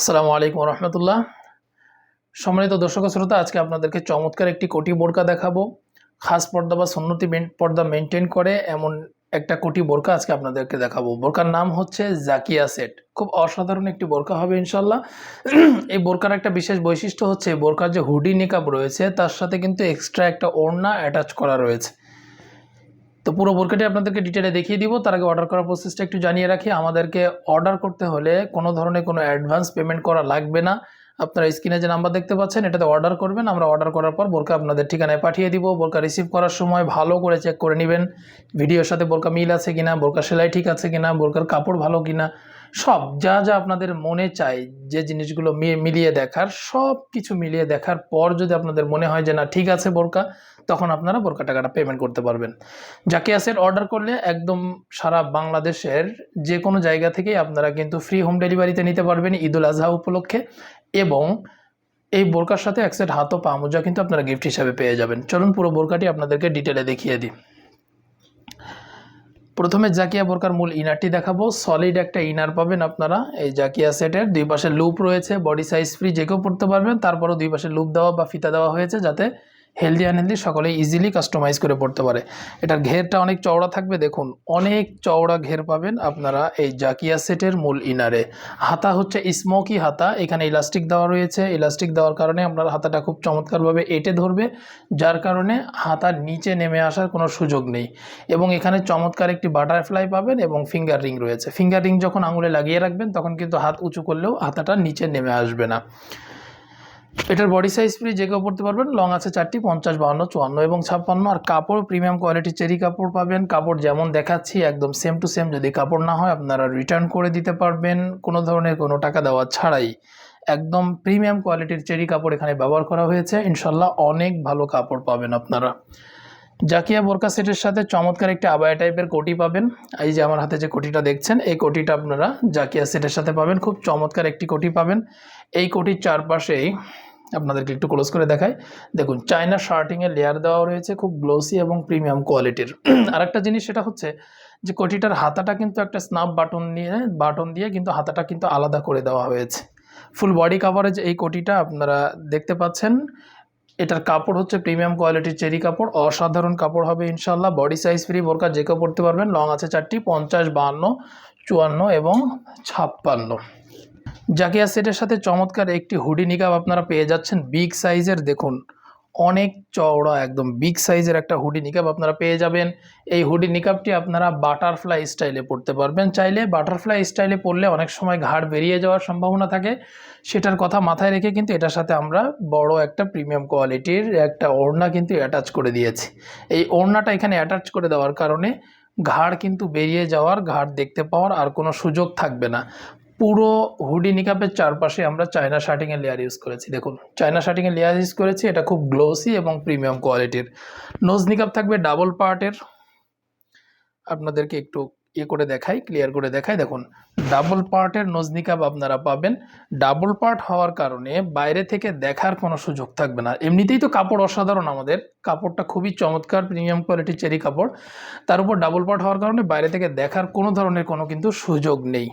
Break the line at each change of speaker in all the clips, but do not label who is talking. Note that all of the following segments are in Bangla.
আসসালামু আলাইকুম রহমতুল্লাহ। সম্মানিত দর্শক শ্রোতা, আজকে আপনাদেরকে চমৎকার একটি কোটি বোরকা দেখাবো। খাস পর্দা বা সুন্নতি পর্দা মেনটেন করে এমন একটা কোটি বোরকা আজকে আপনাদেরকে দেখাবো। বোরকার নাম হচ্ছে জাকিয়া সেট। খুব অসাধারণ একটি বোরকা হবে ইনশাল্লাহ। এই বোরকার একটা বিশেষ বৈশিষ্ট্য হচ্ছে বোরকার যে হুডি নিকাব রয়েছে তার সাথে কিন্তু এক্সট্রা একটা ওড়না অ্যাটাচ করা রয়েছে। তো পুরো বোরকাটি আপনাদেরকে ডিটেলে দেখিয়ে দিব। তার আগে অর্ডার করার প্রসেসটা একটু জানিয়ে রাখি। আমাদেরকে অর্ডার করতে হলে কোনো ধরনের কোনো অ্যাডভান্স পেমেন্ট করা লাগবে না। আপনারা স্ক্রিনে যে নাম্বার দেখতে পাচ্ছেন এটাতে অর্ডার করবেন। আমরা অর্ডার করার পর বোরকা আপনাদের ঠিকানায় পাঠিয়ে দিব। বোরকা রিসিভ করার সময় ভালো করে চেক করে নেবেন ভিডিওর সাথে বোরকা মিল আছে কিনা, বোরকা সেলাই ঠিক আছে কিনা, বোরকার কাপড় ভালো কিনা, সব যা যা আপনাদের মনে চায় যে জিনিসগুলো মিলিয়ে দেখার, সব কিছু মিলিয়ে দেখার পর যদি আপনাদের মনে হয় যে না ঠিক আছে বোরকা, তখন আপনারা বোরকা টাকাটা পেমেন্ট করতে পারবেন। জাকিয়া সেট অর্ডার করলে একদম সারা বাংলাদেশের যে কোনো জায়গা থেকেই আপনারা কিন্তু ফ্রি হোম ডেলিভারিতে নিতে পারবেন ঈদুল আজহা উপলক্ষে। এবং এই বোরকার সাথে এক সেট হাত ও পা মোজা কিন্তু আপনারা গিফট হিসাবে পেয়ে যাবেন। চলুন পুরো বোরকাটি আপনাদেরকে ডিটেলে দেখিয়ে দিই। প্রথমে জাকিয়া বোরকার মূল ইনারটি দেখাবো। সলিড একটা ইনার পাবেন আপনারা এই জাকিয়া সেটের। দুই পাশে লুপ রয়েছে, বডি সাইজ ফ্রি, যে কেউ পড়তে পারবেন। তারপরও দুই পাশে লুপ দেওয়া বা ফিতা দেওয়া হয়েছে যাতে হেলদি আনহেলদি সকলে ইজিলি কাস্টমাইজ করে পড়তে পারে। এটার ঘেরটা অনেক চওড়া থাকবে, দেখুন অনেক চওড়া ঘের পাবেন আপনারা এই জাকিয়া সেটের মূল ইনারে। হাতা হচ্ছে স্মোকি হাতা, এখানে ইলাস্টিক দেওয়া রয়েছে। ইলাস্টিক দেওয়ার কারণে আপনার হাতাটা খুব চমৎকারভাবে এঁটে ধরবে, যার কারণে হাতার নিচে নেমে আসার কোনো সুযোগ নেই। এবং এখানে চমৎকার একটি বাটারফ্লাই পাবেন এবং ফিঙ্গার রিং রয়েছে। ফিঙ্গার রিং যখন আঙুলে লাগিয়ে রাখবেন তখন কিন্তু হাত উঁচু করলেও হাতাটা নিচে নেমে আসবে না। এটার বডি সাইজ ফ্রি, যে কেউ পড়তে পারবেন। লং আছে 4টি, 50, 52, 54 এবং 56। আর কাপড় প্রিমিয়াম কোয়ালিটির চেরি কাপড় পাবেন। কাপড় যেমন দেখাচ্ছি একদম সেম টু সেম। যদি কাপড় না হয় আপনারা রিটার্ন করে দিতে পারবেন কোনো ধরনের কোনো টাকা দেওয়া ছাড়াই। একদম প্রিমিয়াম কোয়ালিটির চেরি কাপড় এখানে ব্যবহার করা হয়েছে। ইনশাল্লাহ অনেক ভালো কাপড় পাবেন আপনারা। জাকিয়া বোরকা সেটের সাথে চমৎকার একটি আবায়া টাইপের কোটি পাবেন। এই যে আমার হাতে যে কোটিটা দেখছেন এই কোটিটা আপনারা জাকিয়া সেটের সাথে পাবেন। খুব চমৎকার একটি কোটি পাবেন। এই কোটির চারপাশেই আপনাদেরকে একটু ক্লোজ করে দেখাই। দেখুন চায়না শার্টিংয়ের লেয়ার দেওয়া রয়েছে, খুব গ্লোসি এবং প্রিমিয়াম কোয়ালিটির। আরেকটা জিনিস সেটা হচ্ছে যে কোটিটার হাতাটা কিন্তু একটা স্ন্যাপ বাটন দিয়ে কিন্তু হাতাটা কিন্তু আলাদা করে দেওয়া হয়েছে। ফুল বডি কাভারেজ এই কোটিটা আপনারা দেখতে পাচ্ছেন। এটার কাপড় হচ্ছে প্রিমিয়াম কোয়ালিটির চেরি কাপড়, অসাধারণ কাপড় হবে ইনশাল্লাহ। বডি সাইজ ফ্রি বোরকা, যে কেউ পড়তে পারবেন। লং আছে 4টি, 50, 52, 54 এবং 56। জাকিয়া সেটের সাথে চমৎকার একটি হুডি নিকাব আপনারা পেয়ে যাচ্ছেন বিগ সাইজের। দেখুন অনেক চওড়া, একদম বিগ সাইজের একটা হুডি নিকাব আপনারা পেয়ে যাবেন। এই হুডি নিকাবটি আপনারা বাটারফ্লাই স্টাইলে পড়তে পারবেন। চাইলে বাটারফ্লাই স্টাইলে পরলে অনেক সময় ঘাড় বেরিয়ে যাওয়ার সম্ভাবনা থাকে, সেটার কথা মাথায় রেখে কিন্তু এটার সাথে আমরা বড় একটা প্রিমিয়াম কোয়ালিটির একটা ওড়না কিন্তু অ্যাটাচ করে দিয়েছি। এই ওড়নাটা এখানে অ্যাটাচ করে দেওয়ার কারণে ঘাড় কিন্তু বেরিয়ে যাওয়ার, ঘাড় দেখতে পাওয়ার আর কোনো সুযোগ থাকবে না। পুরো হুডি নিকাবের চারপাশে আমরা চায়না শার্টিংয়ের লেয়ার ইউজ করেছি। দেখুন চায়না শার্টিংয়ের লেয়ার ইউজ করেছি, এটা খুব গ্লোসি এবং প্রিমিয়াম কোয়ালিটির। নোজ নিকাব থাকবে ডাবল পার্টের। আপনাদেরকে একটু করে দেখাই, ক্লিয়ার করে দেখাই। দেখুন ডাবল পার্টের নোজ নিকাব আপনারা পাবেন। ডাবল পার্ট হওয়ার কারণে বাইরে থেকে দেখার কোনো সুযোগ থাকবে না। এমনিতেই তো কাপড় অসাধারণ, আমাদের কাপড়টা খুবই চমৎকার প্রিমিয়াম কোয়ালিটির চেরি কাপড়। তার উপর ডাবল পার্ট হওয়ার কারণে বাইরে থেকে দেখার কোনো ধরনের কোনো কিন্তু সুযোগ নেই।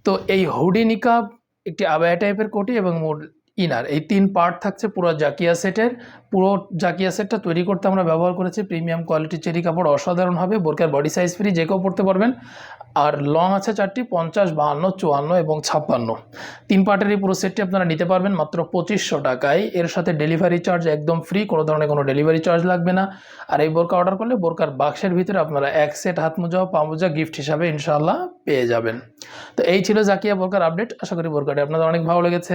তো এই হুডি নিকাব, একটি আবায়া টাইপের কোটি এবং মূল ইনার, এই 3 পার্ট থাকছে পুরো জাকিয়া সেটের। পুরো জাকিয়া সেটটা তৈরি করতে আমরা ব্যবহার করেছি প্রিমিয়াম কোয়ালিটির চেরি কাপড়, অসাধারণ হবে। বোরকার বডি সাইজ ফ্রি, যে কেউ পড়তে পারবেন। আর লং আছে 4টি, 50, 52, 54 এবং 56। 3 পার্টের এই পুরো সেটটি আপনারা নিতে পারবেন মাত্র 2500 টাকায়। এর সাথে ডেলিভারি চার্জ একদম ফ্রি, কোনো ধরনের কোনো ডেলিভারি চার্জ লাগবে না। আর এই বোরকা অর্ডার করলে বোরকার বাক্সের ভিতরে আপনারা এক সেট হাত মোজা ও পা মোজা গিফট হিসাবে ইনশাআল্লাহ পেয়ে যাবেন। তো এই ছিল জাকিয়া বোরকার আপডেট। আশা করি বোরকাটি আপনাদের অনেক ভালো লেগেছে।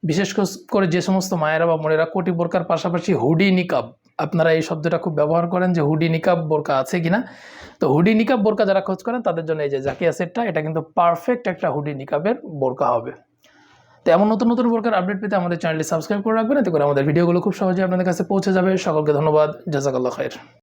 বিশেষ করে যে সমস্ত মায়েরা বা বোনেরা কোটি বোরকার পাশাপাশি হুডি নিকাব, আপনারা এই শব্দটা খুব ব্যবহার করেন যে হুডি নিকাব বোরকা আছে কিনা। তো হুডি নিকাব বোরকা যারা খোঁজ করেন তাদের জন্য এই যে জাকিয়া সেটটা, এটা কিন্তু পারফেক্ট একটা হুডি নিকাবের বোরকা হবে। তো এমন নতুন নতুন বোরকার আপডেট পেতে আমাদের চ্যানেলটি সাবস্ক্রাইব করে রাখবেন, এতে করে আমাদের ভিডিওগুলো খুব সহজে আপনাদের কাছে পৌঁছে যাবে। সকলকে ধন্যবাদ, জাযাকাল্লাহ খাইর।